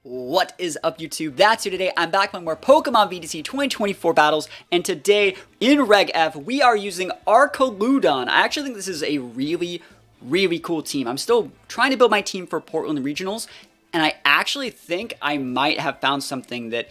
What is up, YouTube? That's you today. I'm back with more Pokemon VGC 2024 battles, and today in Reg F, we are using Duraludon. I actually think this is a really cool team. I'm still trying to build my team for Portland Regionals, and I actually think I might have found something that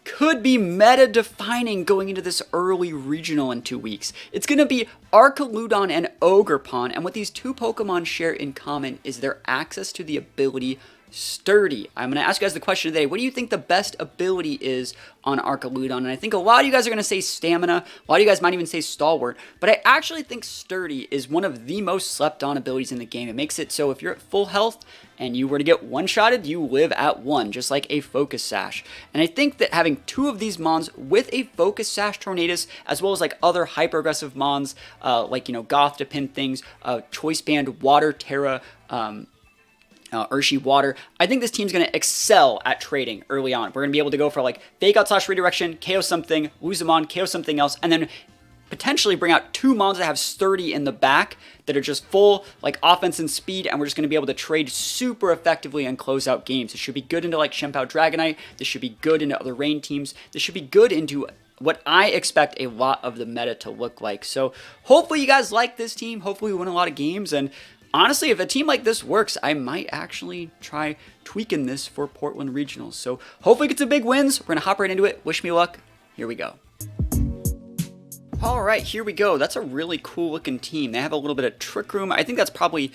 could be meta-defining going into this early regional in 2 weeks. It's going to be Duraludon and Ogerpon, and what these two Pokemon share in common is their access to the ability Sturdy. I'm going to ask you guys the question today. What do you think the best ability is on Duraludon? And I think a lot of you guys are going to say Stamina. A lot of you guys might even say Stalwart. But I actually think Sturdy is one of the most slept on abilities in the game. It makes it so if you're at full health and you were to get one-shotted, you live at 1, just like a Focus Sash. And I think that having 2 of these Mons with a Focus Sash Tornadus, as well as like other hyper-aggressive Mons, like, you know, Goth to pin things, Choice Band, Water, Tera, Urshi Water. I think this team's going to excel at trading early on. We're going to be able to go for like Fake Out / Redirection, KO something, lose them on, KO something else, and then potentially bring out 2 Mons that have Sturdy in the back that are just full like offense and speed, and we're just going to be able to trade super effectively and close out games. This should be good into like Shempao Dragonite. This should be good into other rain teams. This should be good into what I expect a lot of the meta to look like. So hopefully you guys like this team. Hopefully we win a lot of games, and honestly, if a team like this works, I might actually try tweaking this for Portland Regionals. So hopefully get some big wins. We're going to hop right into it. Wish me luck. Here we go. All right, here we go. That's a really cool looking team. They have a little bit of Trick Room. I think that's probably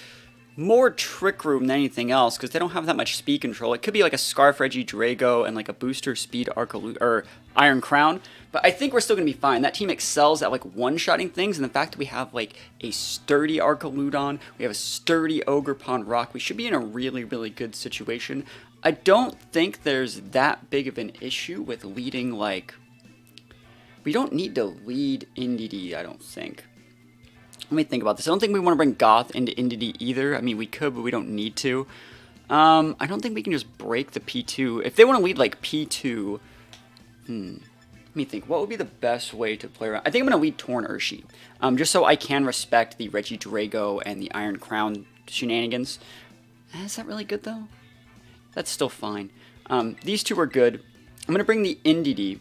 more Trick Room than anything else because they don't have that much speed control. It could be like a Scarf Regidrago and like a Booster Speed or Iron Crown. But I think we're still going to be fine. That team excels at like one-shotting things, and the fact that we have like a sturdy Duraludon, we have a sturdy Ogerpon Rock, we should be in a really good situation. I don't think there's that big of an issue with leading like... We don't need to lead Indigo, I don't think. Let me think about this. I don't think we want to bring Goth into Indigo either. I mean, we could, but we don't need to. I don't think we can just break the P2. If they want to lead like P2... Let me think. What would be the best way to play around? I think I'm going to lead Torn Urshi, just so I can respect the Regidrago and the Iron Crown shenanigans. Is that really good, though? That's still fine. These two are good. I'm going to bring the Indigo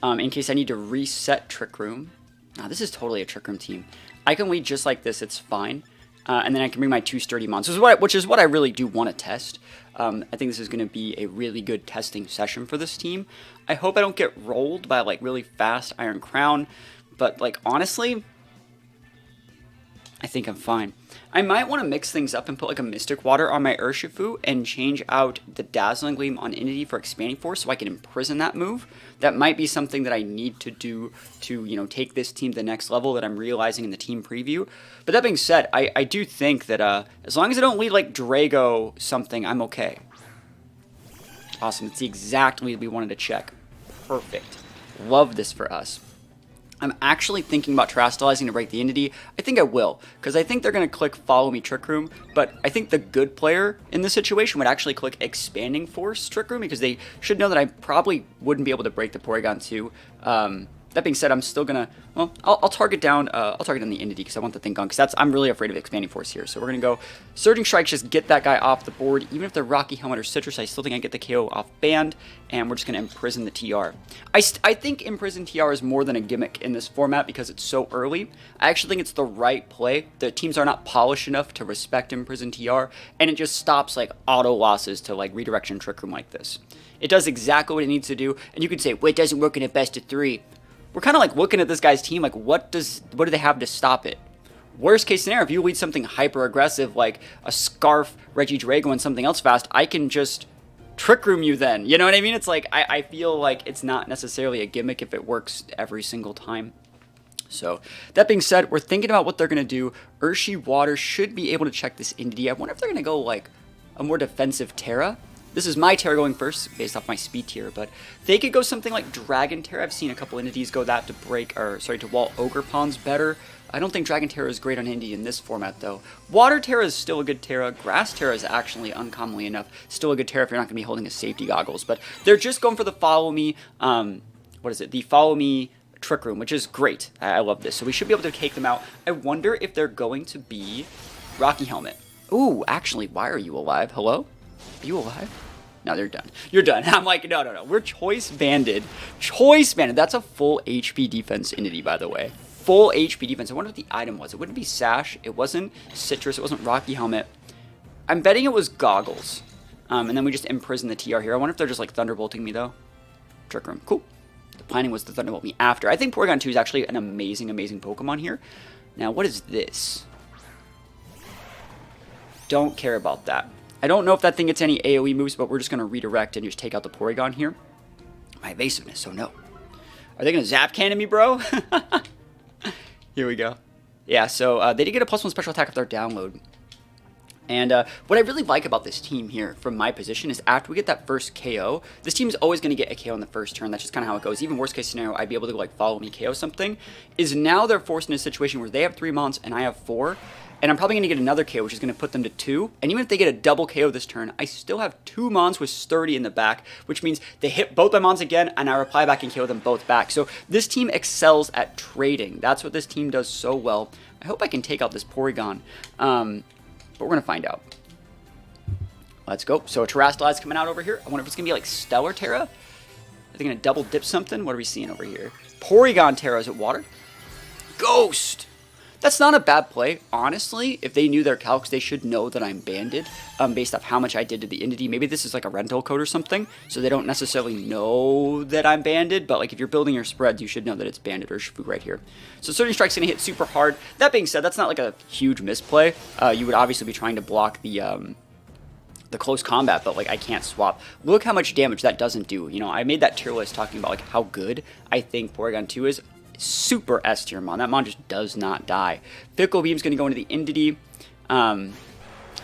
in case I need to reset Trick Room. Now, this is totally a Trick Room team. I can lead just like this. It's fine. And then I can bring my 2 sturdy monsters, which is what I really do want to test. I think this is going to be a really good testing session for this team. I hope I don't get rolled by like really fast Iron Crown, but like honestly, I think I'm fine. I might want to mix things up and put like a Mystic Water on my Urshifu and change out the Dazzling Gleam on Indigo for Expanding Force so I can imprison that move. That might be something that I need to do to, you know, take this team to the next level that I'm realizing in the team preview. But that being said, I do think that as long as I don't lead like Drago something, I'm okay. Awesome. It's the exact lead we wanted to check. Perfect. Love this for us. I'm actually thinking about Terastallizing to break the Indigo. I think I will, because I think they're going to click Follow Me Trick Room, but I think the good player in this situation would actually click Expanding Force Trick Room, because they should know that I probably wouldn't be able to break the Porygon 2. That being said, I'm still gonna, well, I'll target down the Indigo because I want the thing gone, because I'm really afraid of Expanding Force here. So we're gonna go Surging Strikes, just get that guy off the board. Even if they're Rocky Helmet or Citrus, I still think I get the KO off band, and we're just gonna Imprison the TR. I think Imprison TR is more than a gimmick in this format because it's so early. I actually think it's the right play. The teams are not polished enough to respect Imprison TR, and it just stops like auto losses to like Redirection Trick Room like this. It does exactly what it needs to do, and you could say, well, it doesn't work in a best of 3. We're kind of like looking at this guy's team like, what do they have to stop it? Worst case scenario, if you lead something hyper aggressive like a Scarf, Regidrago, and something else fast, I can just Trick Room you then. You know what I mean? It's like, I feel like it's not necessarily a gimmick if it works every single time. So, that being said, we're thinking about what they're going to do. Urshi Water should be able to check this Indigo. I wonder if they're going to go like a more defensive Tera. This is my Tera going first, based off my speed tier, but they could go something like Dragon Tera. I've seen a couple entities go that to wall Ogerpons better. I don't think Dragon Tera is great on Indie in this format, though. Water Tera is still a good Tera. Grass Tera is actually, uncommonly enough, still a good Tera if you're not going to be holding a safety goggles. But they're just going for the Follow Me, the Follow Me Trick Room, which is great. I love this. So we should be able to take them out. I wonder if they're going to be Rocky Helmet. Ooh, actually, why are you alive? Hello? Are you alive? No, they're done. You're done. I'm like, no. We're choice banded. Choice banded. That's a full HP defense entity, by the way. Full HP defense. I wonder what the item was. It wouldn't be Sash. It wasn't Citrus. It wasn't Rocky Helmet. I'm betting it was Goggles. And then we just imprison the TR here. I wonder if they're just like Thunderbolting me, though. Trick Room. Cool. The planning was to Thunderbolt me after. I think Porygon 2 is actually an amazing, amazing Pokemon here. Now, what is this? Don't care about that. I don't know if that thing gets any AoE moves, but we're just going to redirect and just take out the Porygon here. My evasiveness, so no. Are they going to Zap Cannon me, bro? Here we go. Yeah, so they did get a +1 special attack with their download. And what I really like about this team here, from my position, is after we get that first KO, this team's always going to get a KO in the first turn. That's just kind of how it goes. Even worst case scenario, I'd be able to like follow me KO something. Is now they're forced in a situation where they have 3 Mons and I have 4. And I'm probably going to get another KO, which is going to put them to 2. And even if they get a double KO this turn, I still have 2 Mons with Sturdy in the back, which means they hit both my Mons again, and I reply back and KO them both back. So this team excels at trading. That's what this team does so well. I hope I can take out this Porygon. But we're going to find out. Let's go. So a Terrastalize coming out over here. I wonder if it's going to be like Stellar Tera. Are they going to double dip something? What are we seeing over here? Porygon Tera. Is it water? Ghost. That's not a bad play. Honestly, if they knew their calcs, they should know that I'm banded based off how much I did to the entity. Maybe this is like a rental code or something, so they don't necessarily know that I'm banded, but like if you're building your spreads, you should know that it's banded or Shifu right here. So Surging Strike's going to hit super hard. That being said, that's not like a huge misplay. You would obviously be trying to block the close combat, but like I can't swap. Look how much damage that doesn't do. You know, I made that tier list talking about like how good I think Porygon 2 is. Super S tier Mon. That Mon just does not die. Fickle Beam's going to go into the entity, and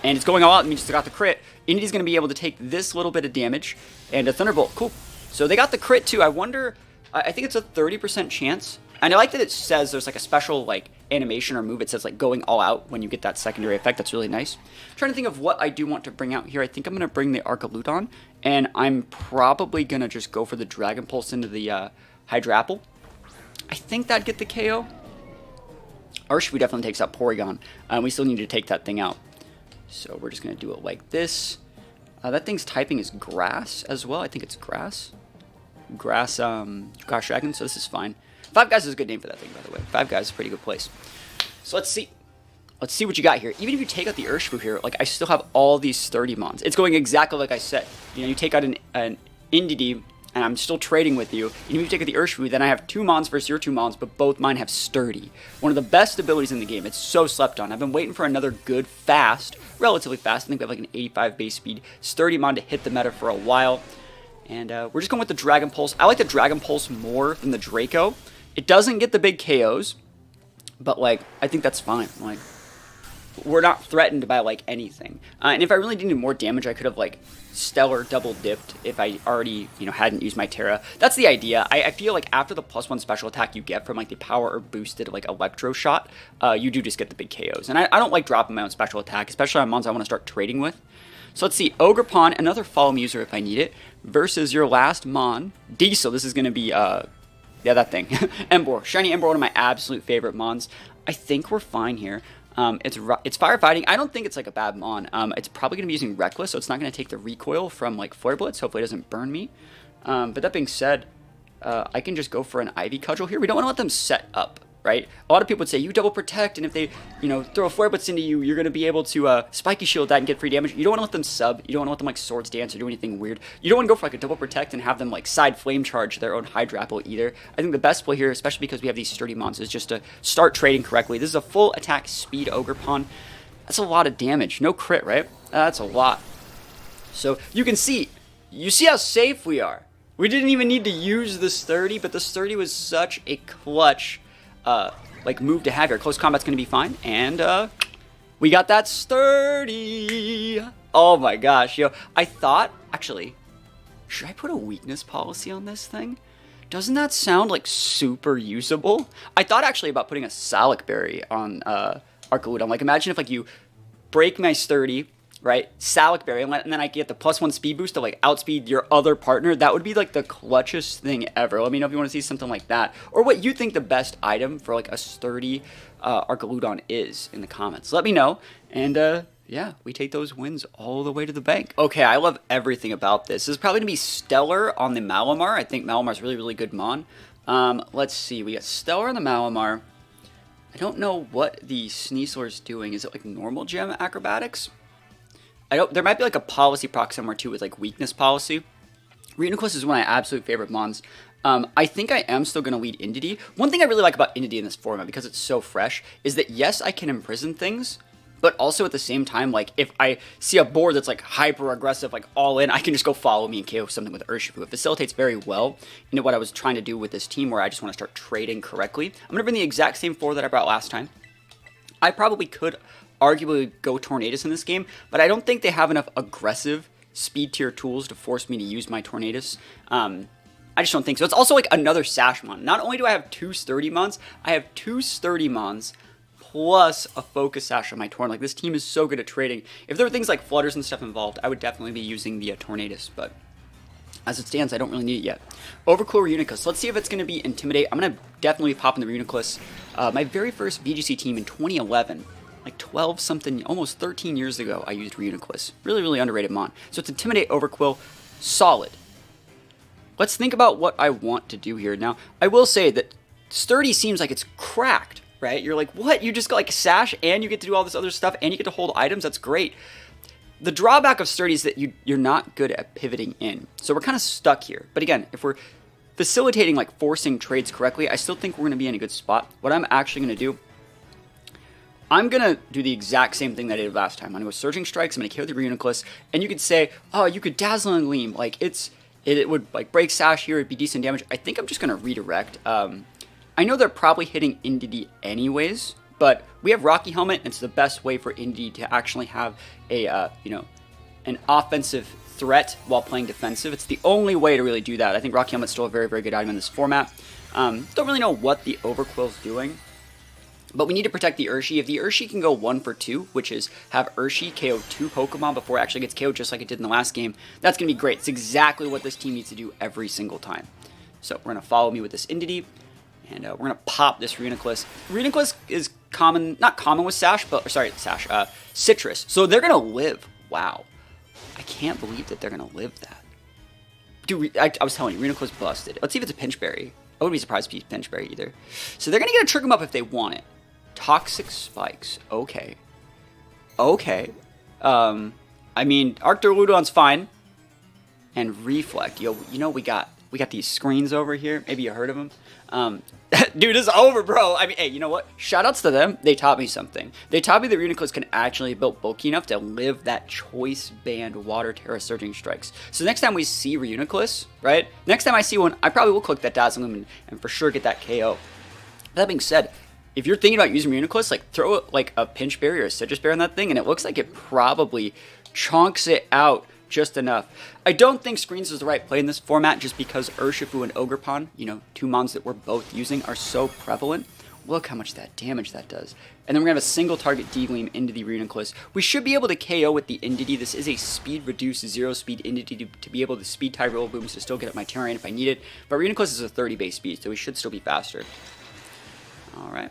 it's going all out. It means they got the crit. Entity's going to be able to take this little bit of damage, and a Thunderbolt. Cool. So they got the crit too. I wonder, I think it's a 30% chance. And I like that it says there's like a special like animation or move. It says like going all out when you get that secondary effect. That's really nice. I'm trying to think of what I do want to bring out here. I think I'm going to bring the Duraludon, and I'm probably going to just go for the Dragon Pulse into the Hydra Apple. I think that'd get the KO. Urshifu definitely takes out Porygon. We still need to take that thing out. So we're just going to do it like this. That thing's typing is grass as well. I think it's grass. Grass Dragon, so this is fine. Five Guys is a good name for that thing, by the way. Five Guys is a pretty good place. So let's see. Let's see what you got here. Even if you take out the Urshifu here, like I still have all these sturdy Mons. It's going exactly like I said. You know, you take out an Indie, and I'm still trading with you. And if you take out the Urshifu, then I have 2 Mons versus your 2 Mons, but both mine have Sturdy. One of the best abilities in the game. It's so slept on. I've been waiting for another good, fast, relatively fast. I think we have like an 85 base speed Sturdy Mon to hit the meta for a while. And we're just going with the Dragon Pulse. I like the Dragon Pulse more than the Draco. It doesn't get the big KOs, but like I think that's fine. Like we're not threatened by like anything. And if I really needed more damage, I could have like Stellar double dipped if I already, you know, hadn't used my Tera. That's the idea. I feel like after the +1 special attack you get from like the power or boosted like Electro Shot, you do just get the big KOs. And I don't like dropping my own special attack, especially on Mons I want to start trading with. So let's see, Ogerpon, another Follow User if I need it, versus your last Mon, Diesel. This is going to be, yeah, that thing. Emboar. Shiny Emboar, one of my absolute favorite Mons. I think we're fine here. It's firefighting. I don't think it's like a bad Mon. It's probably going to be using Reckless, so it's not going to take the recoil from like Flare Blitz. Hopefully it doesn't burn me. But that being said, I can just go for an Ivy Cudgel here. We don't want to let them set up, right? A lot of people would say you double protect, and if they, you know, throw a Flare Blitz into you, you're going to be able to Spiky Shield that and get free damage. You don't want to let them sub. You don't want to let them like Swords Dance or do anything weird. You don't want to go for like a double protect and have them like side Flame Charge their own Hydra Apple either. I think the best play here, especially because we have these sturdy Mons, is just to start trading correctly. This is a full attack speed Ogerpon. That's a lot of damage. No crit, right? That's a lot. So you can see, you see how safe we are. We didn't even need to use the sturdy, but the sturdy was such a clutch like move to have here. Close combat's gonna be fine, and we got that sturdy. Oh my gosh, yo! I thought actually, should I put a weakness policy on this thing? Doesn't that sound like super usable? I thought actually about putting a Salic Berry on Duraludon. Like imagine if like you break my sturdy, right? Salic Berry, and then I get the +1 speed boost to like outspeed your other partner. That would be like the clutchest thing ever. Let me know if you want to see something like that, or what you think the best item for like a sturdy Duraludon is in the comments. Let me know, and yeah, we take those wins all the way to the bank. Okay, I love everything about this. This is probably going to be Stellar on the Malamar. I think Malamar's really, really good mon. Let's see. We got Stellar on the Malamar. I don't know what the Sneasler's doing. Is it like normal gem acrobatics? There might be like a policy proc somewhere too with like weakness policy. Reuniclus is one of my absolute favorite mons. I think I am still going to lead Indigo. One thing I really like about Indigo in this format, because it's so fresh, is that yes, I can imprison things, but also at the same time, like if I see a board that's like hyper aggressive, like all in, I can just go follow me and KO something with Urshifu. It facilitates very well into what I was trying to do with this team, where I just want to start trading correctly. I'm going to bring the exact same floor that I brought last time. I probably could arguably go Tornadus in this game, but I don't think they have enough aggressive speed tier tools to force me to use my Tornadus. I just don't think so. It's also like another Sash mon. Not only do I have 2 Sturdy mons, I have 2 Sturdy mons plus a Focus Sash on my Torn. Like, this team is so good at trading. If there were things like Flutters and stuff involved, I would definitely be using the Tornadus, but as it stands, I don't really need it yet. Overclow Reuniclus. Let's see if it's going to be Intimidate. I'm going to definitely pop in the Reuniclus. My very first VGC team in 2011. Like 12 something, almost 13 years ago, I used Reuniclus. Really, really underrated mon. So it's Intimidate, Overquill, solid. Let's think about what I want to do here. Now, I will say that Sturdy seems like it's cracked, right? You're like, what? You just got like a Sash and you get to do all this other stuff and you get to hold items? That's great. The drawback of Sturdy is that you're not good at pivoting in. So we're kind of stuck here. But again, if we're facilitating, like forcing trades correctly, I still think we're going to be in a good spot. What I'm actually going to do, I'm going to do the exact same thing that I did last time. I'm going to go Surging Strikes, I'm going to KO the Reuniclus, and you could say, oh, you could Dazzle and Gleam. Like, it would like break Sash here, it'd be decent damage. I think I'm just going to redirect. I know they're probably hitting Indy anyways, but we have Rocky Helmet, and it's the best way for Indy to actually have a, an offensive threat while playing defensive. It's the only way to really do that. I think Rocky Helmet's still a very, very good item in this format. Don't really know what the Overquill's doing, but we need to protect the Urshi. If the Urshi can go 1 for 2, which is have Urshi KO 2 Pokemon before it actually gets KO'd just like it did in the last game, that's going to be great. It's exactly what this team needs to do every single time. So we're going to follow me with this Indeedee, and we're going to pop this Reuniclus. Reuniclus is common, not common with Sash, but, sorry, Sash, Citrus. So they're going to live. Wow. I can't believe that they're going to live that. Dude, I was telling you, Reuniclus busted. Let's see if it's a Pinchberry. I wouldn't be surprised if it's Pinchberry either. So they're going to get a Trick 'em Up if they want it. Toxic Spikes. Okay. Okay. I mean, Duraludon's fine. And Reflect. Yo, you know, we got these screens over here. Maybe you heard of them. Dude, it's over, bro. I mean, hey, you know what? Shoutouts to them. They taught me something. They taught me that Reuniclus can actually build bulky enough to live that Choice Band Water Tera Surging Strikes. So next time we see Reuniclus, right? Next time I see one, I probably will click that Dazzle Gleam and for sure get that KO. That being said, if you're thinking about using Reuniclus, like throw like a Pinchberry or a Citrus Berry on that thing, and it looks like it probably chunks it out just enough. I don't think Screens is the right play in this format just because Urshifu and Ogerpon, you know, 2 mons that we're both using, are so prevalent. Look how much that damage that does. And then we're going to have a single target D-Gleam into the Reuniclus. We should be able to KO with the Indeedee. This is a speed reduced 0 speed Indeedee to be able to speed tie roll booms to still get up my Terrain if I need it. But Reuniclus is a 30 base speed, so we should still be faster. Alright.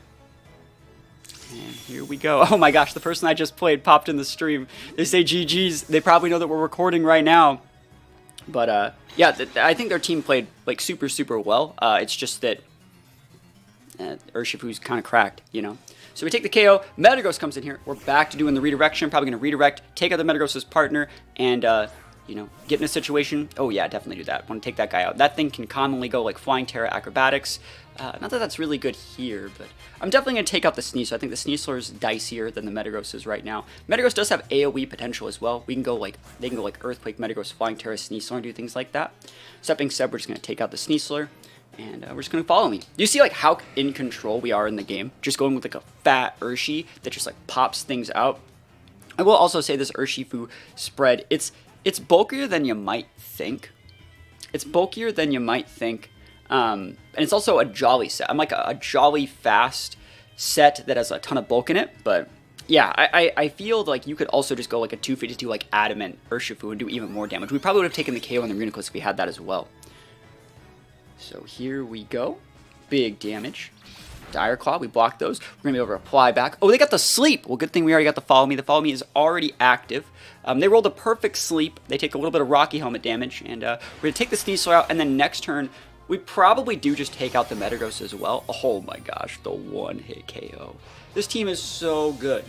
And here we go. Oh my gosh, the person I just played popped in the stream. They say GG's. They probably know that we're recording right now. But, yeah, I think their team played, like, super, super well. It's just that Urshifu's kind of cracked, you know. So we take the KO. Metagross comes in here. We're back to doing the redirection. Probably going to redirect, take out the Metagross's partner, and, you know, get in a situation. Oh, yeah, definitely do that. Want to take that guy out. That thing can commonly go, like, Flying Tera Acrobatics. Not that that's really good here, but I'm definitely going to take out the Sneasler. I think the Sneasler is dicier than the Metagross is right now. Metagross does have AoE potential as well. We can go like, they can go like Earthquake, Metagross, Flying Tera, Sneasler, and do things like that. So that being said, we're just going to take out the Sneasler, and we're just going to follow me. Do you see like how in control we are in the game? Just going with like a fat Urshi that just like pops things out. I will also say this Urshifu spread, it's bulkier than you might think. It's bulkier than you might think. And it's also a jolly set. I'm like a jolly fast set that has a ton of bulk in it. But yeah, I feel like you could also just go like a 252 like Adamant Urshifu and do even more damage. We probably would have taken the KO on the Reuniclus if we had that as well. So here we go. Big damage. Dire Claw, we block those. We're going to be able to reply back. Oh, they got the sleep. Well, good thing we already got the Follow Me. The Follow Me is already active. They rolled a perfect sleep. They take a little bit of Rocky Helmet damage, and we're going to take the Sneasler out, and then next turn, we probably do just take out the Metagross as well. Oh my gosh, the one-hit KO. This team is so good.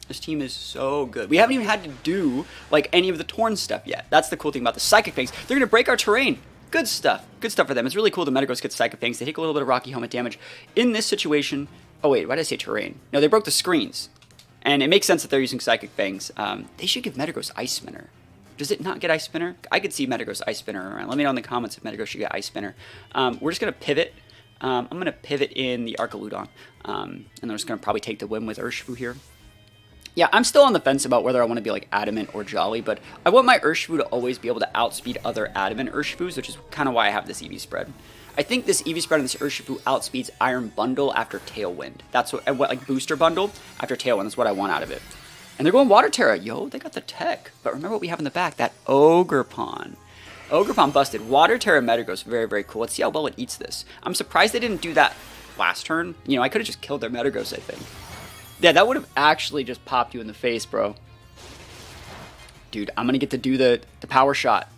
This team is so good. We haven't even had to do, like, any of the Torn stuff yet. That's the cool thing about the Psychic Fangs. They're going to break our terrain. Good stuff. Good stuff for them. It's really cool the Metagross gets Psychic Fangs. They take a little bit of Rocky Helmet damage. In this situation... Oh, wait. Why did I say terrain? No, they broke the screens. And it makes sense that they're using Psychic Fangs. They should give Metagross Ice Spinner. Does it not get Ice Spinner? I could see Metagross Ice Spinner around. Let me know in the comments if Metagross should get Ice Spinner. We're just going to pivot. I'm going to pivot in the Arcaludon. And then we're just going to probably take the win with Urshifu here. Yeah, I'm still on the fence about whether I want to be like Adamant or Jolly, but I want my Urshifu to always be able to outspeed other Adamant Urshifus, which is kind of why I have this EV spread. I think this EV spread on this Urshifu outspeeds Iron Bundle after Tailwind. That's what like Booster Bundle after Tailwind. That's what I want out of it. And they're going Water Tera. Yo, they got the tech. But remember what we have in the back, that Ogerpon. Ogerpon busted. Water Tera Metagross, very, very cool. Let's see how well it eats this. I'm surprised they didn't do that last turn. You know, I could have just killed their Metagross, I think. Yeah, that would have actually just popped you in the face, bro. Dude, I'm going to get to do the power shot.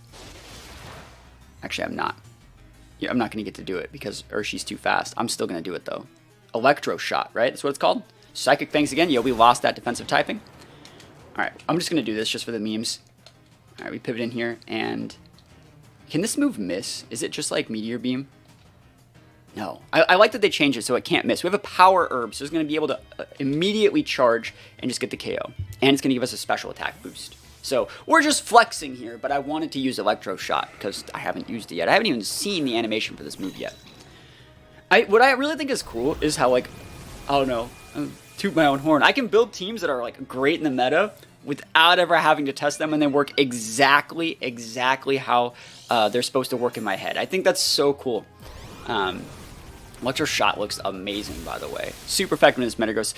Actually, I'm not. Yeah, I'm not going to get to do it because Urshi's too fast. I'm still going to do it, though. Electro shot, right? That's what it's called. Psychic Fangs again. Yo, we lost that defensive typing. All right, I'm just going to do this just for the memes. All right, we pivot in here, and... Can this move miss? Is it just like Meteor Beam? No. I like that they changed it so it can't miss. We have a Power Herb, so it's going to be able to immediately charge and just get the KO. And it's going to give us a special attack boost. So we're just flexing here, but I wanted to use Electro Shot because I haven't used it yet. I haven't even seen the animation for this move yet. What I really think is cool is how, like, I don't know, toot my own horn. I can build teams that are, like, great in the meta without ever having to test them, and they work exactly how they're supposed to work in my head. I think that's so cool. Electro Shot looks amazing, by the way. Super effective in this Metagross.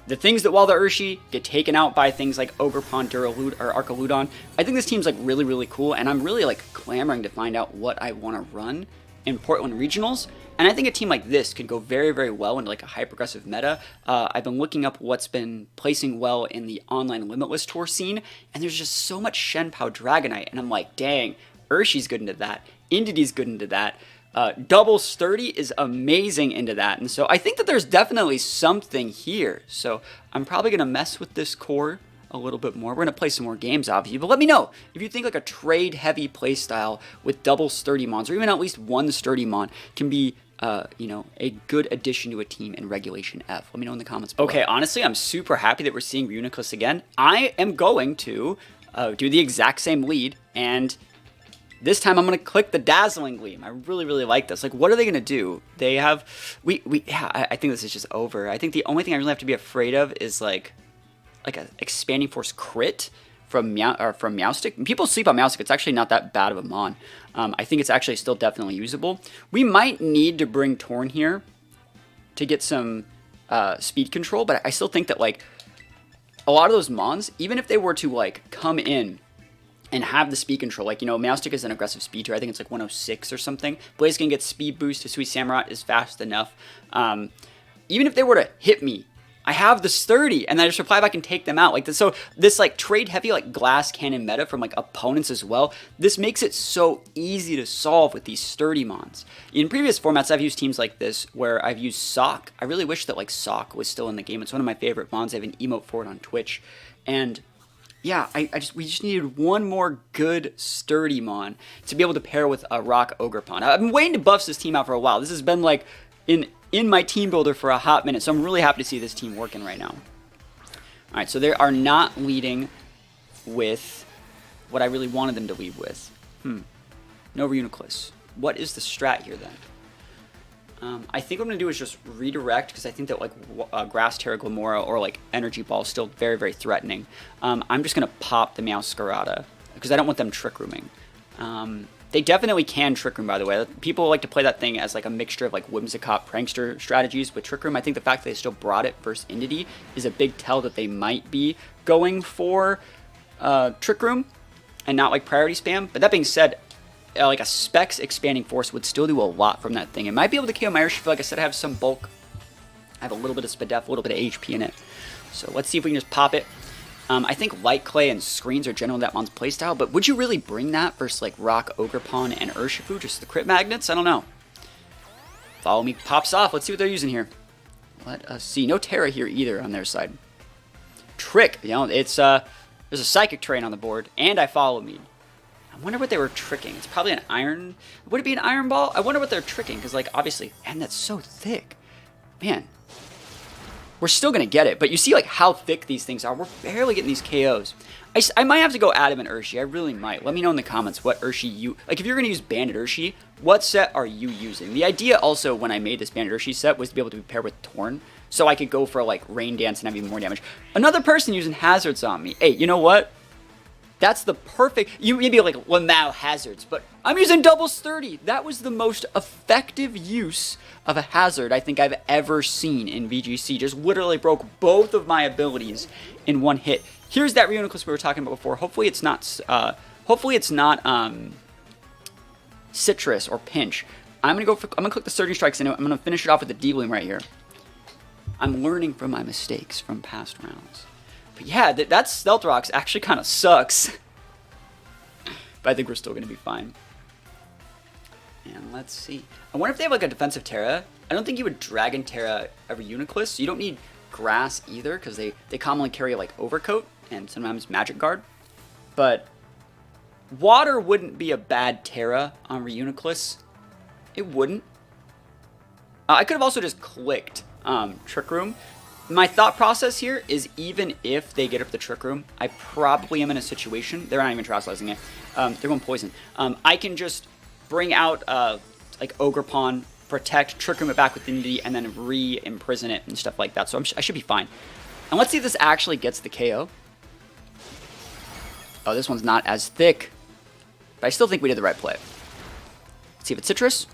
The things that while the Urshi get taken out by things like Ogerpon, Duraludon, or Arcaludon, I think this team's like really cool, and I'm really like clamoring to find out what I want to run in Portland Regionals. And I think a team like this could go very well into like a hyper-aggressive meta. I've been looking up what's been placing well in the online Limitless Tour scene, and there's just so much Shenpao Dragonite, and I'm like, dang, Urshi's good into that, Indigo's good into that. Double Sturdy is amazing into that, and so I think that there's definitely something here. So I'm probably going to mess with this core a little bit more. We're going to play some more games, obviously, but let me know if you think like a trade-heavy playstyle with double Sturdy Mons, or even at least one Sturdy Mon, can be, you know, a good addition to a team in Regulation F. Let me know in the comments below. Okay, honestly, I'm super happy that we're seeing Reuniclus again. I am going to do the exact same lead, and this time I'm going to click the Dazzling Gleam. I really like this. Like, what are they going to do? They have... Yeah, I think this is just over. I think the only thing I really have to be afraid of is, like a Expanding Force crit from Meowstic. People sleep on Meowstic. It's actually not that bad of a Mon. I think it's actually still definitely usable. We might need to bring Torn here to get some speed control, but I still think that, like, a lot of those Mons, even if they were to, like, come in and have the speed control, like, you know, Meowstic is an aggressive speed tier. I think it's like 106 or something. Blaziken gets speed boost. Hisui Samurott is fast enough. Even if they were to hit me, I have the Sturdy, and I just reply back and take them out. Like this, so this like trade heavy like glass cannon meta from like opponents as well. This makes it so easy to solve with these Sturdy Mons. In previous formats, I've used teams like this where I've used Sock. I really wish that like Sock was still in the game. It's one of my favorite Mons. I have an emote for it on Twitch, and yeah, we just needed one more good Sturdy Mon to be able to pair with a Rock Ogerpon. I've been waiting to buff this team out for a while. This has been like in my team builder for a hot minute, so I'm really happy to see this team working right now. Alright, so they are not leading with what I really wanted them to lead with. No Reuniclus. What is the strat here then? I think what I'm going to do is just redirect, because I think that like Grass Terra Glamora or like Energy Ball is still very threatening. I'm just going to pop the Meowscarada, because I don't want them Trick Rooming. They definitely can Trick Room, by the way. People like to play that thing as like a mixture of like Whimsicott Prankster strategies with Trick Room. I think the fact that they still brought it versus Indity is a big tell that they might be going for Trick Room and not like priority spam. But that being said, like a Specs Expanding Force would still do a lot from that thing. It might be able to KO my Urshifu. Like I said, I have some bulk. I have a little bit of Spadef, a little bit of HP in it. So let's see if we can just pop it. I think Light Clay and Screens are generally that mon's playstyle, but would you really bring that versus like Rock, Ogerpon, and Urshifu? Just the crit magnets? I don't know. Follow Me pops off. Let's see what they're using here. Let us see. No Tera here either on their side. Trick. You know, it's there's a Psychic Terrain on the board, and I Follow Me. I wonder what they were tricking. It's probably an Iron. Would it be an Iron Ball? I wonder what they're tricking, because like obviously, and that's so thick. Man. We're still going to get it, but you see like how thick these things are. We're barely getting these KOs. I might have to go Adamant Urshi. I really might. Let me know in the comments what Urshi you... Like, if you're going to use Banded Urshi, what set are you using? The idea also when I made this Banded Urshi set was to be able to be paired with Torn, so I could go for like Rain Dance and have even more damage. Another person using Hazards on me. Hey, you know what? That's the perfect... You may be like, well, now Hazards, but I'm using Doubles 30. That was the most effective use of a Hazard I think I've ever seen in VGC. Just literally broke both of my abilities in one hit. Here's that Reuniclus we were talking about before. Hopefully it's not... Citrus or Pinch. I'm gonna click the Surging Strikes and I'm gonna finish it off with the D-Bloom right here. I'm learning from my mistakes from past rounds. But yeah, that Stealth Rocks actually kind of sucks. But I think we're still going to be fine. And let's see. I wonder if they have like a defensive Tera. I don't think you would Dragon Tera every Reuniclus. So you don't need Grass either, because they commonly carry like Overcoat and sometimes Magic Guard. But Water wouldn't be a bad Tera on Reuniclus. It wouldn't. I could have also just clicked Trick Room. My thought process here is even if they get up the Trick Room, I probably am in a situation, they're not even Terastallizing it, they're going Poison. I can just bring out like Ogerpon, protect, Trick Room it back with Indie, and then re-imprison it and stuff like that, so I should be fine. And let's see if this actually gets the KO. Oh, this one's not as thick, but I still think we did the right play. Let's see if it's Citrus.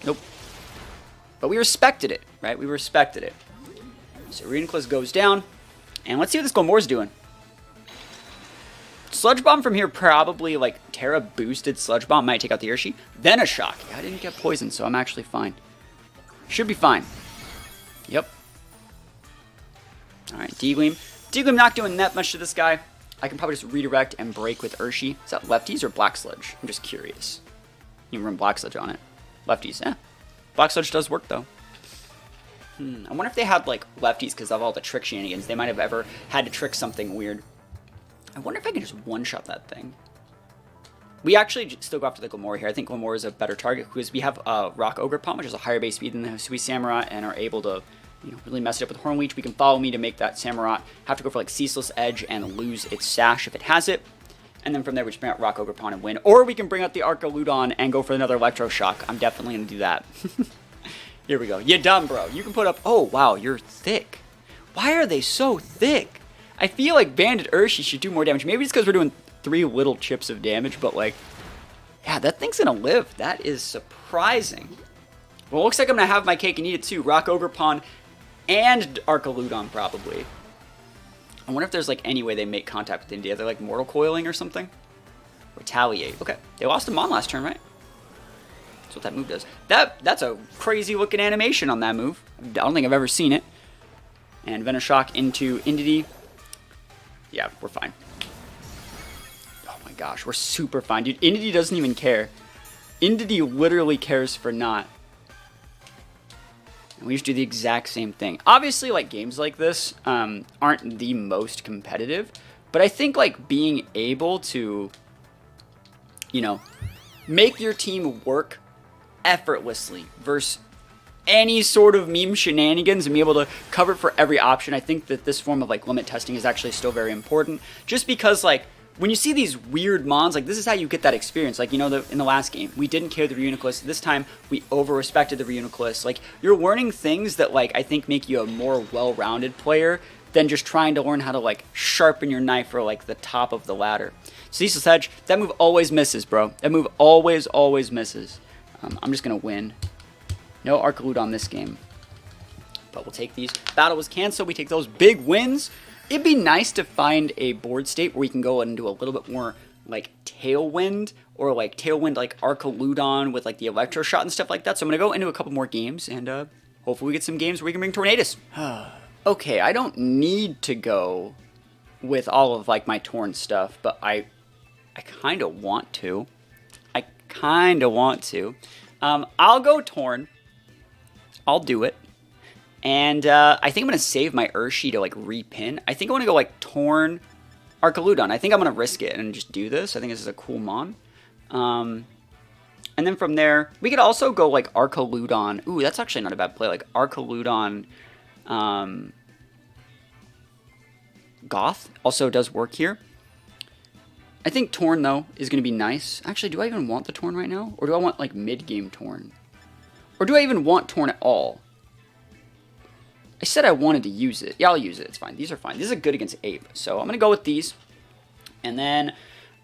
Nope. But we respected it, right? We respected it. So Reuniclus goes down, and let's see what this Glamor's doing. Sludge Bomb from here probably, like, Tera boosted Sludge Bomb might take out the Urshi. Then a Shock. Yeah, I didn't get poisoned, so I'm actually fine. Should be fine. Yep. Alright, D-Gleam. D-Gleam not doing that much to this guy. I can probably just redirect and break with Urshi. Is that lefties or Black Sludge? I'm just curious. You can run Black Sludge on it. Lefties, yeah. Black Sludge does work, though. I wonder if they had, like, lefties because of all the trick shenanigans. They might have ever had to trick something weird. I wonder if I can just one-shot that thing. We actually still go after the Glamor here. I think Glamor is a better target because we have Rock Ogerpon, which is a higher base speed than the Sweet Samurott, and are able to, you know, really mess it up with Horn Leech. We can Follow Me to make that Samurott have to go for, like, Ceaseless Edge and lose its Sash if it has it. And then from there, we just bring out Rock Ogerpon and win. Or we can bring out the Duraludon and go for another Electroshock. I'm definitely going to do that. Here we go. You dumb, bro. You can put up... Oh, wow. You're thick. Why are they so thick? I feel like Banded Urshi should do more damage. Maybe it's because we're doing 3 little chips of damage, but, like... Yeah, that thing's going to live. That is surprising. Well, it looks like I'm going to have my cake and eat it, too. Rock Ogerpon and Duraludon, probably. I wonder if there's, like, any way they make contact with India. They're, like, Mortal Coiling or something? Retaliate. Okay. They lost a Mon last turn, right? That's what that move does. That's a crazy looking animation on that move. I don't think I've ever seen it. And Venoshock into Indie. Yeah, we're fine. Oh my gosh, we're super fine. Dude, Indie doesn't even care. Indie literally cares for not. And we just do the exact same thing. Obviously, like, games like this aren't the most competitive. But I think, like, being able to, you know, make your team work effortlessly versus any sort of meme shenanigans and be able to cover it for every option. I think that this form of like limit testing is actually still very important, just because like when you see these weird mons, like this is how you get that experience. Like, you know, in the last game we didn't care the Reuniclus, this time we over respected the Reuniclus. Like, you're learning things that like I think make you a more well-rounded player than just trying to learn how to like sharpen your knife for like the top of the ladder. Ceaseless Edge, that move always misses, bro. That move always misses. I'm just going to win. No Duraludon this game. But we'll take these. Battle was canceled. We take those big wins. It'd be nice to find a board state where we can go and do a little bit more like Tailwind or like Tailwind like Arcoludon with like the Electro Shot and stuff like that. So I'm gonna go into a couple more games and hopefully we get some games where we can bring Tornadus. Okay, I don't need to go with all of like my Torn stuff, but I kind of want to. I'll go Torn. I'll do it. And I think I'm going to save my Urshi to like repin. I think I want to go like Torn Arcoludon. I think I'm going to risk it and just do this. I think this is a cool mon. And then from there, we could also go like Arcoludon. Ooh, that's actually not a bad play. Like Arcoludon Goth also does work here. I think Torn, though, is going to be nice. Actually, do I even want the Torn right now? Or do I want, like, mid-game Torn? Or do I even want Torn at all? I said I wanted to use it. Yeah, I'll use it. It's fine. These are fine. These are good against Ape. So I'm going to go with these. And then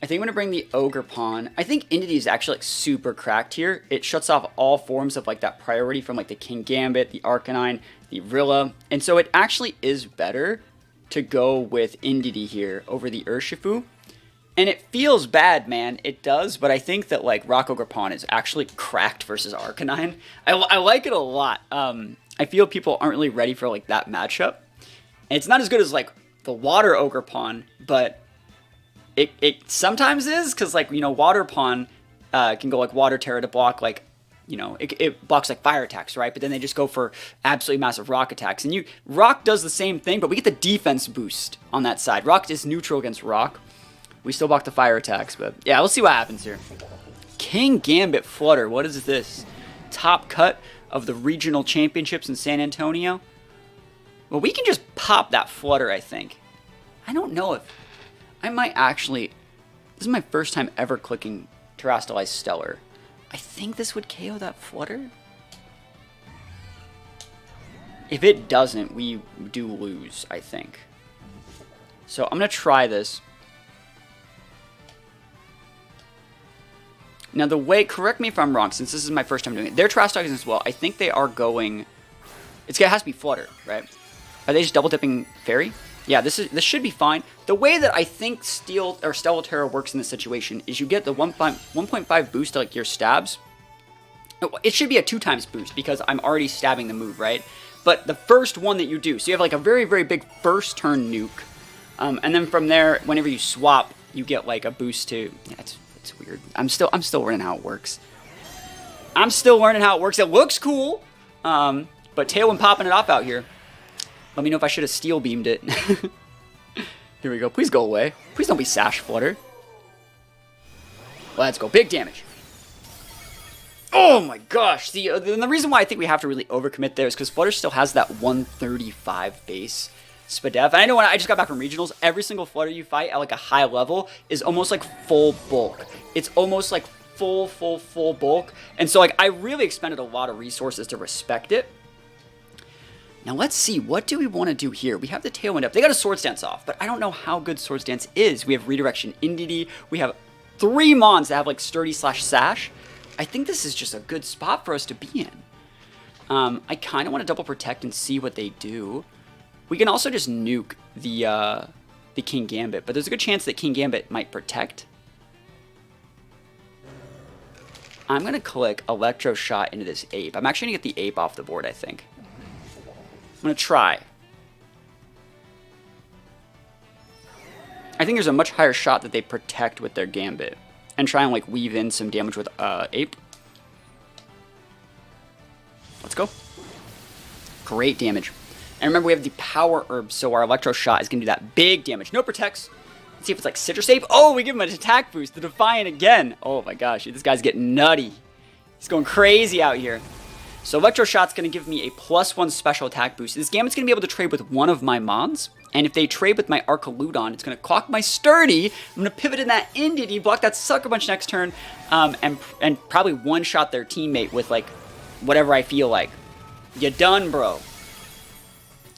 I think I'm going to bring the Ogre Pawn. I think Indity is actually, like, super cracked here. It shuts off all forms of, like, that priority from, like, the King Gambit, the Arcanine, the Rilla. And so it actually is better to go with Indity here over the Urshifu. And it feels bad, man. It does, but I think that, like, Rock Ogre Pawn is actually cracked versus Arcanine. I like it a lot. I feel people aren't really ready for, like, that matchup. And it's not as good as, like, the Water Ogre Pawn, but it sometimes is, because, like, you know, Water Pawn can go, like, Water Tera to block, like, you know, it blocks, like, fire attacks, right? But then they just go for absolutely massive rock attacks. And Rock does the same thing, but we get the defense boost on that side. Rock is neutral against Rock. We still block the fire attacks, but yeah, we'll see what happens here. King Gambit Flutter, what is this? Top cut of the regional championships in San Antonio? Well, we can just pop that Flutter, I think. I don't know if... I might actually... This is my first time ever clicking Terastallized Stellar. I think this would KO that Flutter? If it doesn't, we do lose, I think. So I'm going to try this. Now, the way, correct me if I'm wrong, since this is my first time doing it, they're trash talking as well. I think they are going, it has to be Flutter, right? Are they just double dipping Fairy? Yeah, this should be fine. The way that I think Steel or Stellar Tera works in this situation is you get the 1.5 boost to like your stabs. It should be a 2 times boost because I'm already stabbing the move, right? But the first one that you do, so you have like a very, very big first turn nuke. And then from there, whenever you swap, you get like a boost to, yeah, it's weird. I'm still learning how it works. It looks cool, but Tailwind popping it off out here. Let me know if I should have Steel Beamed it. Here we go. Please go away. Please don't be Sash Flutter. Let's go. Big damage. Oh my gosh. The reason why I think we have to really overcommit there is because Flutter still has that 135 base Spadef. And I know when I just got back from regionals, every single Flutter you fight at like a high level is almost like full bulk. It's almost like full bulk. And so like I really expended a lot of resources to respect it. Now let's see, what do we want to do here? We have the Tailwind up. They got a Swords Dance off, but I don't know how good Swords Dance is. We have Redirection Indity. We have 3 Mons that have like Sturdy / Sash. I think this is just a good spot for us to be in. I kind of want to double protect and see what they do. We can also just nuke the King Gambit, but there's a good chance that King Gambit might protect. I'm going to click Electro Shot into this Ape. I'm actually going to get the Ape off the board, I think. I'm going to try. I think there's a much higher shot that they protect with their Gambit. And try and like weave in some damage with Ape. Let's go. Great damage. And remember we have the Power Herb, so our Electro Shot is going to do that big damage. No protects. Let's see if it's like Citrus Ape. Oh, we give him an attack boost. The Defiant again. Oh my gosh, this guy's getting nutty. He's going crazy out here. So Electro Shot's going to give me a +1 special attack boost. This Gambit's going to be able to trade with one of my Mons. And if they trade with my Arcoludon, it's going to clock my Sturdy. I'm going to pivot in that Indity, block that Sucker Punch next turn, and probably one-shot their teammate with, like, whatever I feel like. You done, bro.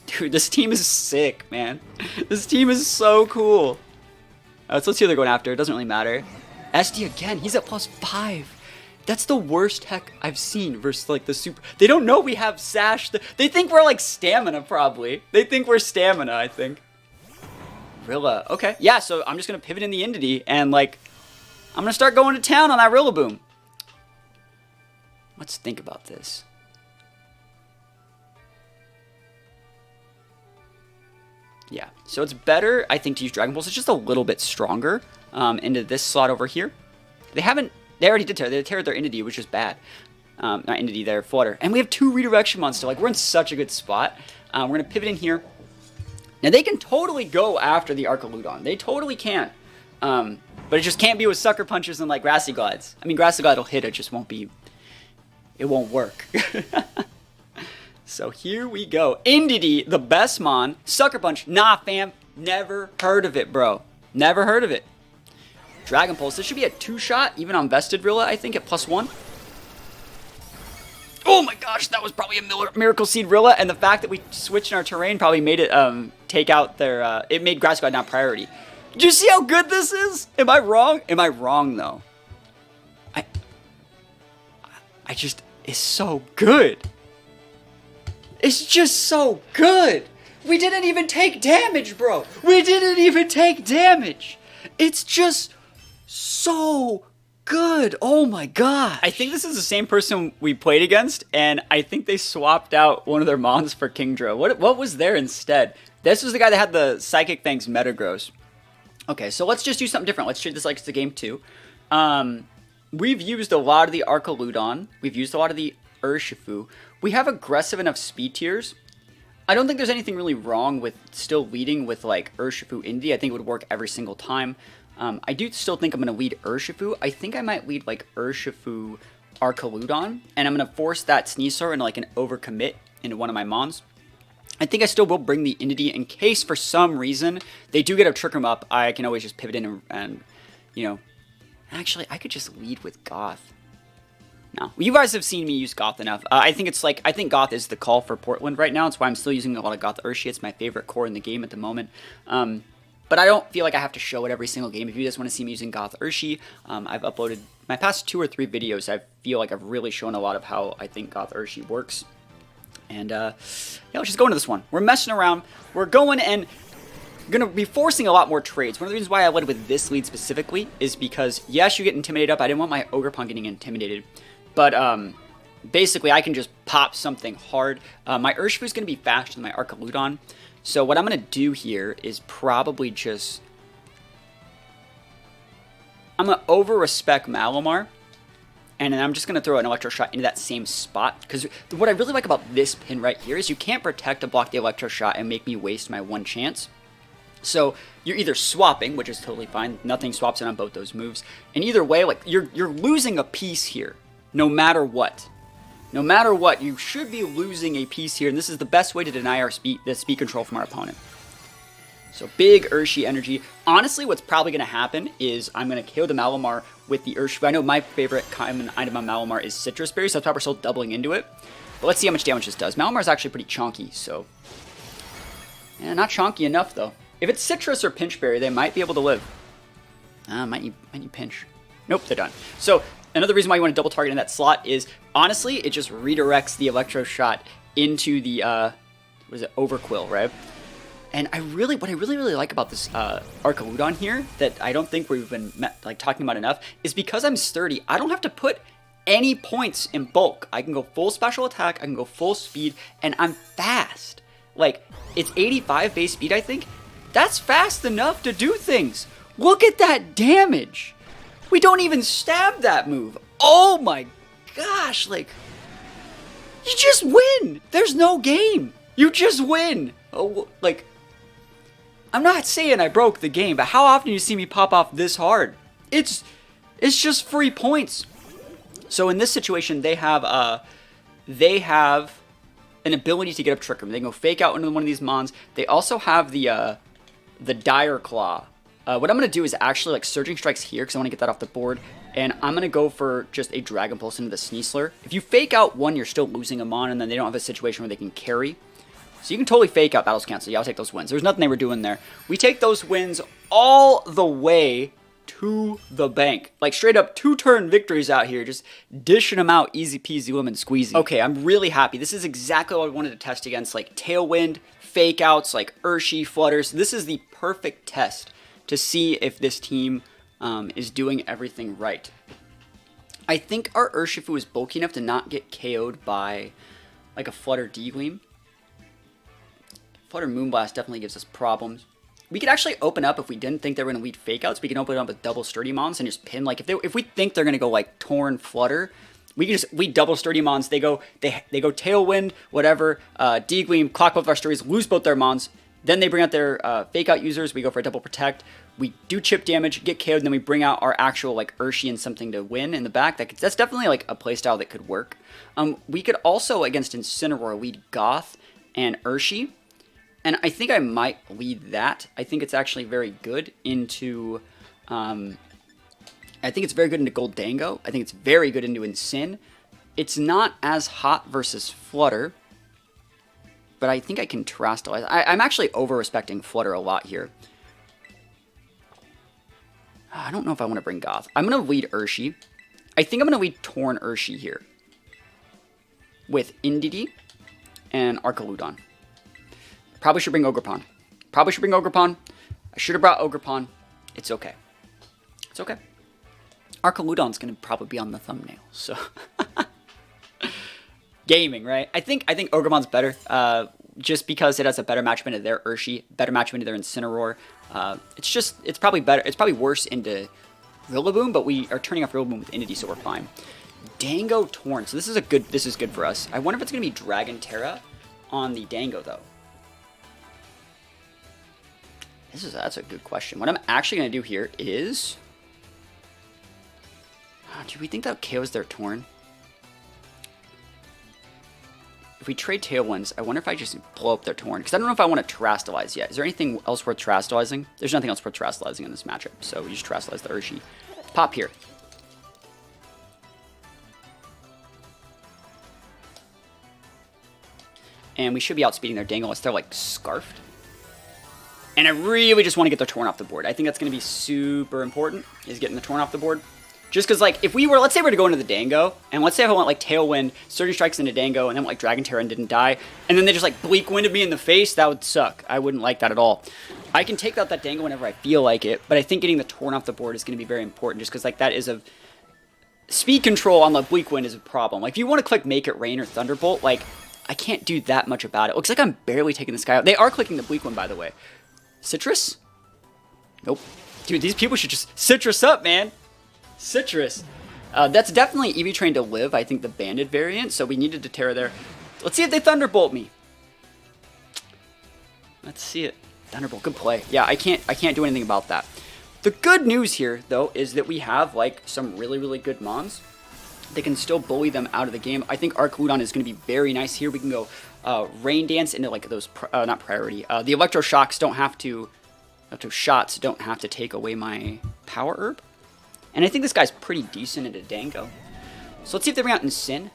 Dude, this team is sick, man. This team is so cool. So let's see what they're going after. It doesn't really matter. SD again. He's at +5. That's the worst tech I've seen versus, like, the super... They don't know we have Sash. They think we're, like, Stamina, probably. They think we're Stamina, I think. Rilla. Okay. Yeah, so I'm just going to pivot in the Indity and, like, I'm going to start going to town on that Rillaboom. Let's think about this. Yeah, so it's better, I think, to use Dragon Pulse. It's just a little bit stronger into this slot over here. They already did Tera. They teared their Indigo, which is bad. Not Indigo, their Flutter. And we have 2 redirection monsters. Like, we're in such a good spot. We're going to pivot in here. Now, they can totally go after the Archaludon. They totally can. But it just can't be with Sucker Punches and, like, Grassy Glides. I mean, Grassy Glide will hit, it just won't be... It won't work. So here we go. Indigo, the best mon. Sucker Punch, nah, fam. Never heard of it, bro. Never heard of it. Dragon Pulse. This should be a 2-shot, even on Vested Rilla, I think, at +1. Oh my gosh, that was probably a Miracle Seed Rilla, and the fact that we switched in our terrain probably made it take out their... it made Grass God not priority. Do you see how good this is? Am I wrong? Am I wrong, though? I just... It's so good. It's just so good. We didn't even take damage, bro. We didn't even take damage. It's just so good. Oh my god. I think this is the same person we played against, and I think they swapped out one of their mons for Kingdra. What was there instead? This was the guy that had the Psychic Fangs Metagross. Okay, so let's just do something different. Let's treat this like it's a game 2. We've used a lot of the Archaludon. We've used a lot of the Urshifu. We have aggressive enough speed tiers. I don't think there's anything really wrong with still leading with like Urshifu Indie. I think it would work every single time. I do still think I'm going to lead Urshifu. I think I might lead like Urshifu Archaludon, and I'm going to force that Sneasler into like an overcommit into one of my mons. I think I still will bring the Indigo in case for some reason they do get a Trick 'em up. I can always just pivot in and you know, actually I could just lead with Goth. No, you guys have seen me use Goth enough. I think Goth is the call for Portland right now. That's why I'm still using a lot of Goth Urshi. It's my favorite core in the game at the moment. But I don't feel like I have to show it every single game. If you just want to see me using Goth Urshi, I've uploaded my past 2 or 3 videos. I feel like I've really shown a lot of how I think Goth Urshi works. And yeah, let's just go into this one. We're messing around. We're going and going to be forcing a lot more trades. One of the reasons why I led with this lead specifically is because, yes, you get intimidated up. I didn't want my Ogerpon getting intimidated. But basically, I can just pop something hard. My Urshifu is going to be faster than my Archaludon. So what I'm going to do here is probably just... I'm going to over-respect Malamar. And then I'm just going to throw an Electro Shot into that same spot. Because what I really like about this pin right here is you can't protect to block the Electro Shot and make me waste my 1 chance. So you're either swapping, which is totally fine. Nothing swaps in on both those moves. And either way, like you're losing a piece here. No matter what. No matter what, you should be losing a piece here, and this is the best way to deny our speed control from our opponent. So big Urshi energy. Honestly, what's probably going to happen is I'm going to kill the Malamar with the Urshifu. I know my favorite common item on Malamar is Citrus Berry, so that's why we're still doubling into it. But let's see how much damage this does. Malamar is actually pretty chunky, so... Yeah, not chunky enough, though. If it's Citrus or Pinch Berry, they might be able to live. Might need Pinch. Nope, they're done. So... Another reason why you want to double target in that slot is, honestly, it just redirects the Electro Shot into the, Overquill, right? And what I really like about this Archaludon here, that I don't think we've been talking about enough, is because I'm sturdy, I don't have to put any points in bulk. I can go full special attack, I can go full speed, and I'm fast. Like, it's 85 base speed, I think. That's fast enough to do things. Look at that damage. We don't even stab that move. Oh my gosh, like, you just win. There's no game. You just win. Oh, like, I'm not saying I broke the game, but how often do you see me pop off this hard? It's just free points. So in this situation, they have an ability to get up Trick 'em. They can go fake out into one of these mons. They also have the Dire Claw. What I'm going to do is actually like Surging Strikes here because I want to get that off the board. And I'm going to go for just a Dragon Pulse into the Sneasler. If you fake out one, you're still losing a mon, and then they don't have a situation where they can carry. So you can totally fake out Battles Cancel. Yeah, I'll take those wins. There's nothing they were doing there. We take those wins all the way to the bank. Like straight up 2-turn victories out here. Just dishing them out easy peasy lemon squeezy. Okay, I'm really happy. This is exactly what I wanted to test against. Like Tailwind, fake outs, like Urshi, Flutters. This is the perfect test to see if this team is doing everything right. I think our Urshifu is bulky enough to not get KO'd by like a Flutter D-Gleam. Flutter Moonblast definitely gives us problems. We could actually open up if we didn't think they were going to lead Fake Outs. We can open up with double Sturdy Mons and just pin. Like if we think they're going to go like Torn Flutter, we can just double Sturdy Mons. They go Tailwind, whatever, D-Gleam, clock both of our Sturdies, lose both their Mons. Then they bring out their Fake Out users. We go for a double Protect. We do chip damage, get KO'd, and then we bring out our actual like Urshi and something to win in the back. That's definitely like a playstyle that could work. We could also, against Incineroar, lead Goth and Urshi. And I think I might lead that. I think it's actually very good into... I think it's very good into Goldango. I think it's very good into Incin. It's not as hot versus Flutter, but I think I can Terastallize. I'm actually over-respecting Flutter a lot here. I don't know if I want to bring Goth. I'm going to lead Urshi. I think I'm going to lead Torn Urshi here with Indigo and Archaludon. Probably should bring Ogerpon. I should have brought Ogerpon. It's okay. It's okay. Archaludon's going to probably be on the thumbnail, so... Gaming, right? I think Ogerpon's better, just because it has a better matchup into their Urshi, better matchup into their Incineroar. It's probably better. It's probably worse into Rillaboom, but we are turning off Rillaboom with Indigo, so we're fine. Dango Torn. So this is good for us. I wonder if it's going to be Dragon Tera on the Dango, though. That's a good question. What I'm actually going to do here is... do we think that KOs their Torn? If we trade Tailwinds, I wonder if I just blow up their Torn. Because I don't know if I want to Terastallize yet. Is there anything else worth Terastallizing? There's nothing else worth Terastallizing in this matchup. So we just Terastallize the Urshi. Pop here. And we should be outspeeding their Dango unless they're like Scarfed. And I really just want to get their Torn off the board. I think that's going to be super important, is getting the Torn off the board. Just because, like, if we were, let's say we were to go into the Dango, and let's say if I went, like, Tailwind, Sturdy Strikes into Dango, and then, like, Dragon Tera and didn't die, and then they just, like, Bleak Winded me in the face, that would suck. I wouldn't like that at all. I can take out that Dango whenever I feel like it, but I think getting the Torn off the board is going to be very important, just because, like, that is a... Speed control on the Bleak Wind is a problem. Like, if you want to click Make It Rain or Thunderbolt, like, I can't do that much about it. Looks like I'm barely taking this guy out. They are clicking the Bleak Wind, by the way. Citrus? Nope. Dude, these people should just Citrus up, man. Citrus. That's definitely EV Train to live, I think, the banded variant, so we needed to Tera there. Let's see if they Thunderbolt me. Let's see it. Thunderbolt, good play. Yeah, I can't do anything about that. The good news here, though, is that we have, like, some really, really good Mons. They can still bully them out of the game. I think Archaludon is going to be very nice here. We can go Rain Dance into, like, those, not priority. The Electroshocks don't have to, shots don't have to take away my Power Herb. And I think this guy's pretty decent into Dango. So let's see if they bring out Incin.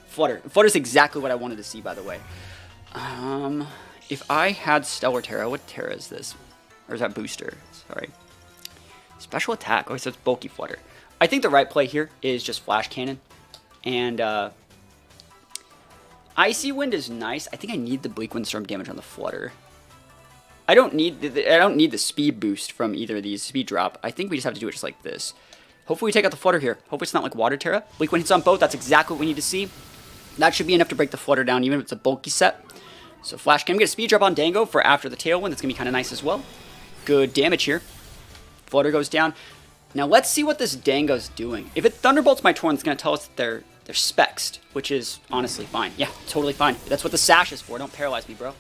Flutter. Flutter's exactly what I wanted to see, by the way. If I had Stellar Tera, what Tera is this? Or is that Booster? Sorry. Special Attack. Oh, so it's Bulky Flutter. I think the right play here is just Flash Cannon. And Icy Wind is nice. I think I need the Bleak Wind Storm damage on the Flutter. I don't need the speed boost from either of these, speed drop. I think we just have to do it just like this. Hopefully we take out the Flutter here. Hopefully it's not like Water Tera. Bleak Wind hits on both. That's exactly what we need to see. That should be enough to break the Flutter down, even if it's a bulky set. So Flash Cannon, get a speed drop on Dango for after the Tailwind. That's going to be kind of nice as well. Good damage here. Flutter goes down. Now let's see what this Dango's doing. If it Thunderbolts my Torn, it's going to tell us that they're Spexed, which is honestly fine. Yeah, totally fine. That's what the Sash is for. Don't paralyze me, bro.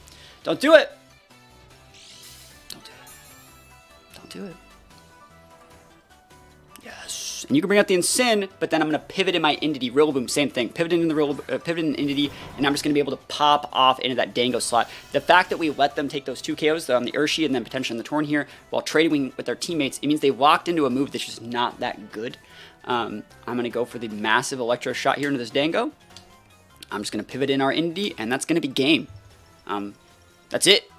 Don't do it. Don't do it. Don't do it. Yes. And you can bring out the Incin, but then I'm going to pivot in my Indigo. Rillaboom, same thing. Pivot in Indigo, and I'm just going to be able to pop off into that Dango slot. The fact that we let them take those 2 KOs on the Urshi and then potentially on the Torn here while trading with their teammates, it means they locked into a move that's just not that good. I'm going to go for the massive Electro Shot here into this Dango. I'm just going to pivot in our Indigo, and that's going to be game. That's it.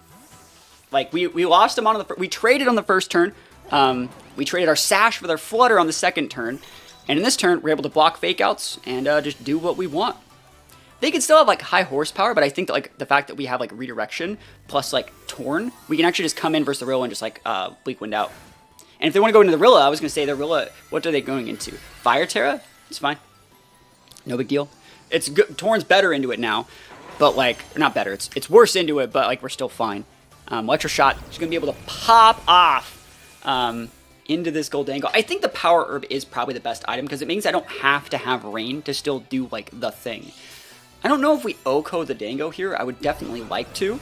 Like, we lost them on the... We traded on the first turn. We traded our Sash for their Flutter on the second turn. And in this turn, we're able to block Fake Outs and just do what we want. They can still have, like, high horsepower, but I think that, like, the fact that we have, like, Redirection plus, like, Torn, we can actually just come in versus the real and just, like, Bleak Wind out. And if they want to go into the Rilla, I was going to say the Rilla, what are they going into? Fire Tera? It's fine. No big deal. It's good. Torn's better into it now, but like, not better. It's worse into it, but like we're still fine. Electro Shot is going to be able to pop off into this Goldango. I think the Power Herb is probably the best item because it means I don't have to have Rain to still do like the thing. I don't know if we OHKO the Dango here. I would definitely like to.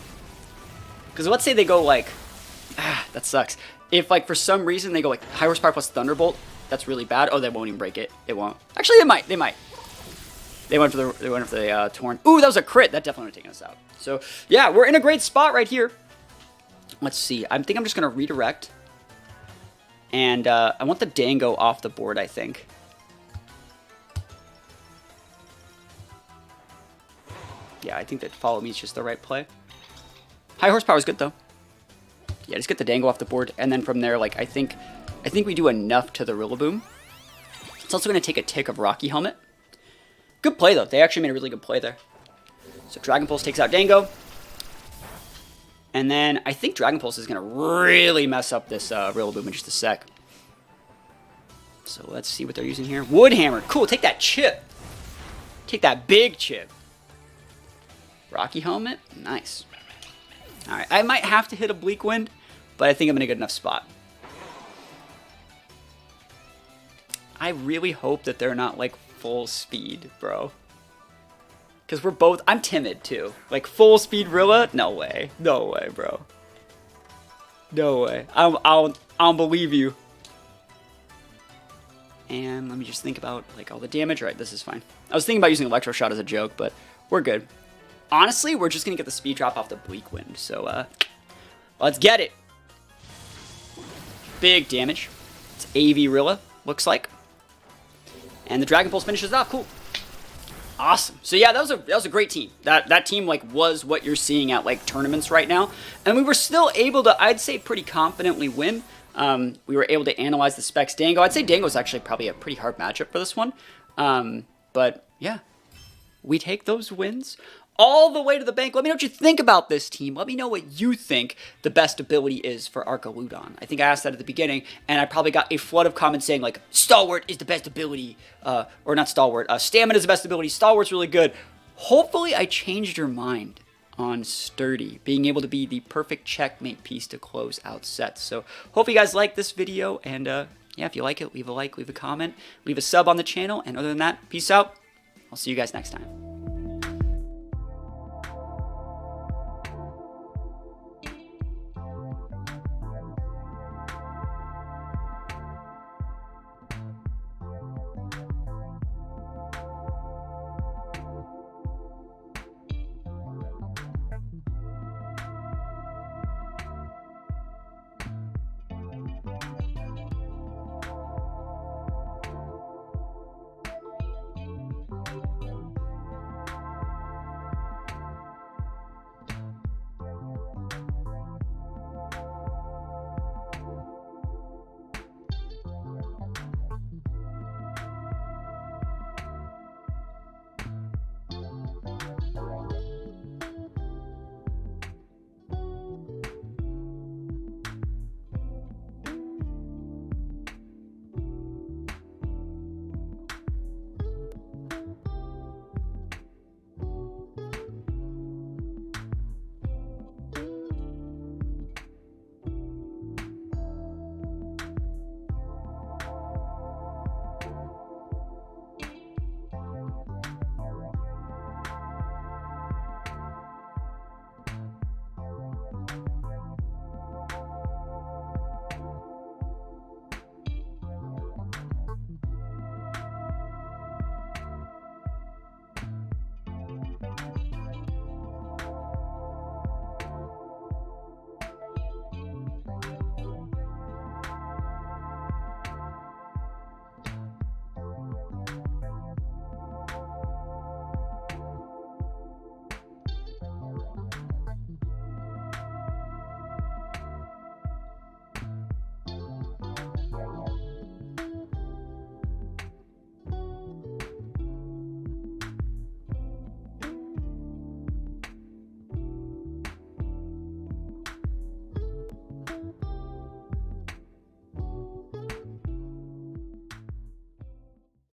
Because let's say they go like, that sucks. If like for some reason they go like High Horsepower plus Thunderbolt, that's really bad. Oh, they won't even break it. It won't. Actually, they might. They might. They went for the Torn. Ooh, that was a crit. That definitely would have taken us out. So yeah, we're in a great spot right here. Let's see. I think I'm just gonna redirect, and I want the Dango off the board. I think. Yeah, I think that Follow Me is just the right play. High Horsepower is good though. Yeah, just get the Dango off the board, and then from there, like I think we do enough to the Rillaboom. It's also gonna take a tick of Rocky Helmet. Good play, though. They actually made a really good play there. So Dragon Pulse takes out Dango. And then I think Dragon Pulse is going to really mess up this Rillaboom in just a sec. So let's see what they're using here. Wood Hammer. Cool. Take that chip. Take that big chip. Rocky Helmet. Nice. All right. I might have to hit a Bleak Wind, but I think I'm in a good enough spot. I really hope that they're not, like, full speed, bro. Because we're both... I'm timid, too. Like, full speed Rilla? No way. No way, bro. No way. I'll believe you. And let me just think about, like, all the damage. All right, this is fine. I was thinking about using Electro Shot as a joke, but we're good. Honestly, we're just going to get the speed drop off the Bleak Wind. So, let's get it. Big damage. It's AV Rilla, looks like. And the Dragon Pulse finishes it off. Cool. Awesome. So yeah, that was a great team. That team like was what you're seeing at like tournaments right now. And we were still able to, I'd say, pretty confidently win. We were able to analyze the specs Dango. I'd say Dango is actually probably a pretty hard matchup for this one. But yeah, we take those wins all the way to the bank. Let me know what you think about this team. Let me know what you think the best ability is for Duraludon. I think I asked that at the beginning, and I probably got a flood of comments saying, like, Stalwart is the best ability. Or not Stalwart. Stamina is the best ability. Stalwart's really good. Hopefully I changed your mind on Sturdy, being able to be the perfect checkmate piece to close out sets. So hope you guys like this video, and yeah, if you like it, leave a like, leave a comment, leave a sub on the channel, and other than that, peace out. I'll see you guys next time.